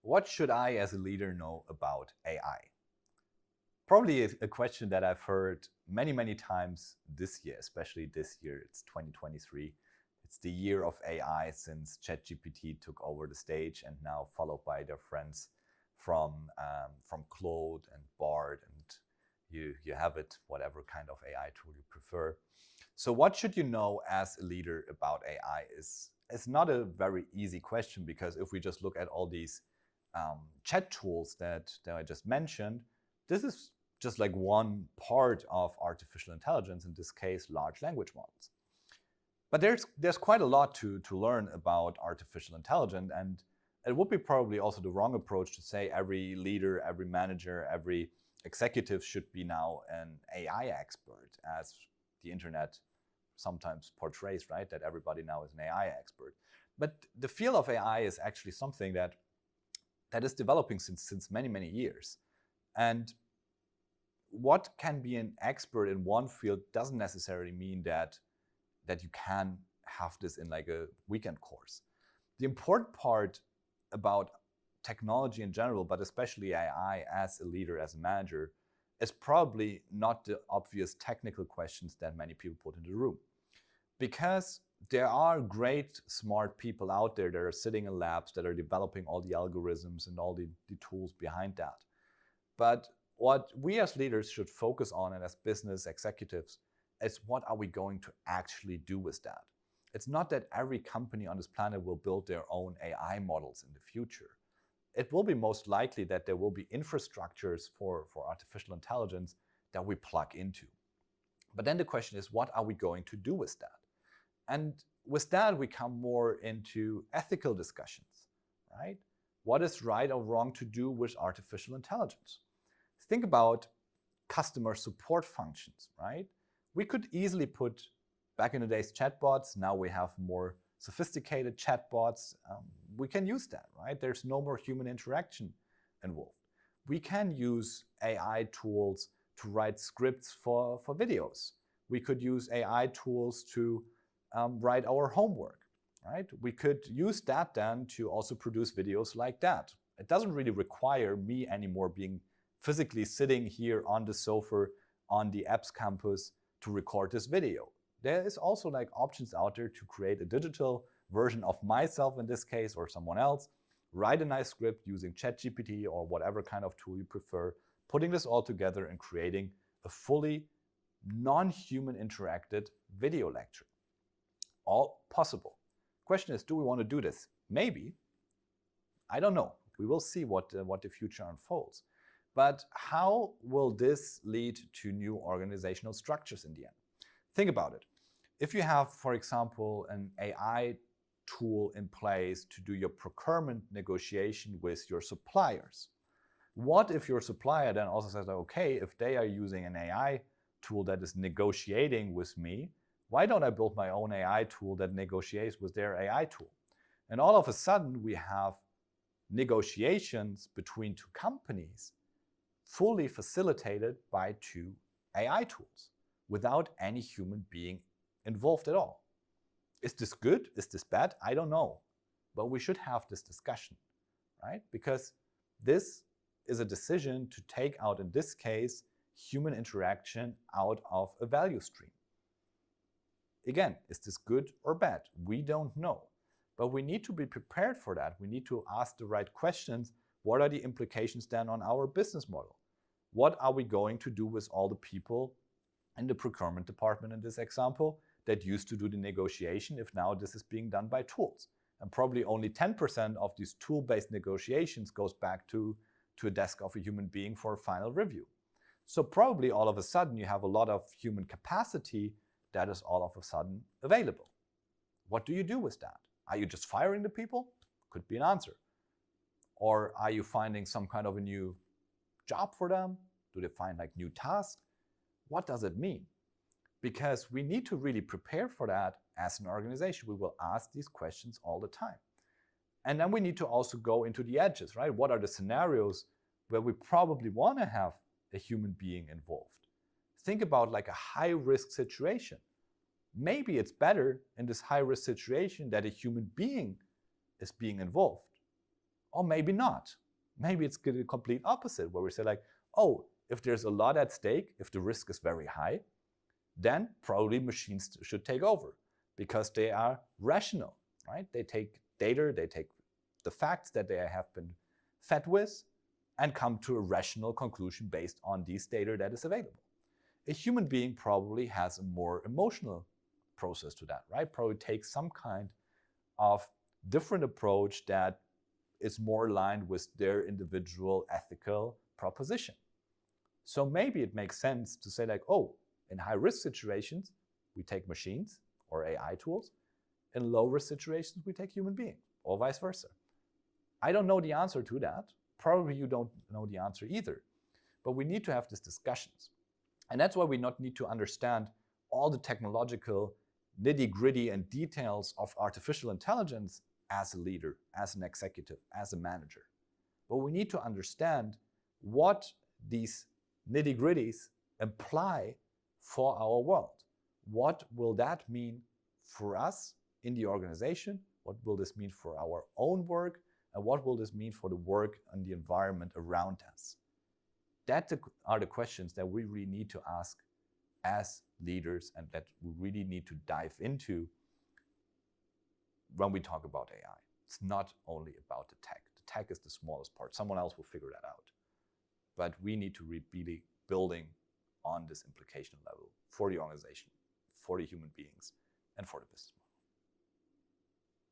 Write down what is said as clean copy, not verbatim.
What should I as a leader know about AI? Probably a question that I've heard many times this year, especially this year. It's 2023. It's the year of AI since ChatGPT took over the stage, and now followed by their friends from Claude and Bard, and you have it, whatever kind of AI tool you prefer. So what should you know as a leader about AI is not a very easy question, because if we just look at all these chat tools that I just mentioned, this is just like one part of artificial intelligence, in this case, large language models. But there's quite a lot to learn about artificial intelligence, and it would be probably also the wrong approach to say every leader, every manager, every executive should be now an AI expert, as the internet sometimes portrays, right? That everybody now is an AI expert. But the field of AI is actually something that is developing since many years. And what can be an expert in one field doesn't necessarily mean that you can have this in like a weekend course. The important part about technology in general, but especially AI as a leader, as a manager, is probably not the obvious technical questions that many people put in the room. Because there are great, smart people out there that are sitting in labs that are developing all the algorithms and all the tools behind that. But what we as leaders should focus on, and as business executives, is what are we going to actually do with that? It's not that every company on this planet will build their own AI models in the future. It will be most likely that there will be infrastructures for artificial intelligence that we plug into. But then the question is, what are we going to do with that? And with that, we come more into ethical discussions, right? What is right or wrong to do with artificial intelligence? Think about customer support functions, right? We could easily put, back in the days, chatbots. Now we have more sophisticated chatbots. We can use that, right? There's no more human interaction involved. We can use AI tools to write scripts for videos. We could use AI tools to write our homework, right? We could use that then to also produce videos like that. It doesn't really require me anymore being physically sitting here on the sofa on the apps campus to record this video. There is also like options out there to create a digital version of myself in this case, or someone else, write a nice script using ChatGPT or whatever kind of tool you prefer, putting this all together and creating a fully non-human interacted video lecture. All possible. Question is, do we want to do this? Maybe. I don't know. We will see what the future unfolds. But how will this lead to new organizational structures in the end? Think about it. If you have, for example, an AI tool in place to do your procurement negotiation with your suppliers, what if your supplier then also says, okay, if they are using an AI tool that is negotiating with me, why don't I build my own AI tool that negotiates with their AI tool? And all of a sudden, we have negotiations between two companies fully facilitated by two AI tools without any human being involved at all. Is this good? Is this bad? I don't know. But we should have this discussion, right? Because this is a decision to take out, in this case, human interaction out of a value stream. Again, is this good or bad? We don't know. But we need to be prepared for that. We need to ask the right questions. What are the implications then on our business model? What are we going to do with all the people in the procurement department in this example that used to do the negotiation if now this is being done by tools? And probably only 10% of these tool-based negotiations goes back to a desk of a human being for a final review. So probably all of a sudden you have a lot of human capacity that is all of a sudden available. What do you do with that? Are you just firing the people? Could be an answer. Or are you finding some kind of a new job for them? Do they find like new tasks? What does it mean? Because we need to really prepare for that as an organization. We will ask these questions all the time. And then we need to also go into the edges, right? What are the scenarios where we probably want to have a human being involved? Think about like a high-risk situation. Maybe it's better in this high-risk situation that a human being is being involved. Or maybe not. Maybe it's the complete opposite, where we say like, oh, if there's a lot at stake, if the risk is very high, then probably machines should take over because they are rational, right? They take data, they take the facts that they have been fed with and come to a rational conclusion based on these data that is available. A human being probably has a more emotional process to that, right? Probably takes some kind of different approach that is more aligned with their individual ethical proposition. So maybe it makes sense to say like, oh, in high-risk situations, we take machines or AI tools. In low-risk situations, we take human beings, or vice versa. I don't know the answer to that. Probably you don't know the answer either. But we need to have these discussions. And that's why we not need to understand all the technological nitty-gritty and details of artificial intelligence as a leader, as an executive, as a manager. But we need to understand what these nitty-gritties imply for our world. What will that mean for us in the organization? What will this mean for our own work? And what will this mean for the work and the environment around us? That are the questions that we really need to ask as leaders and that we really need to dive into when we talk about AI. It's not only about the tech. The tech is the smallest part. Someone else will figure that out. But we need to really building on this implication level for the organization, for the human beings, and for the business.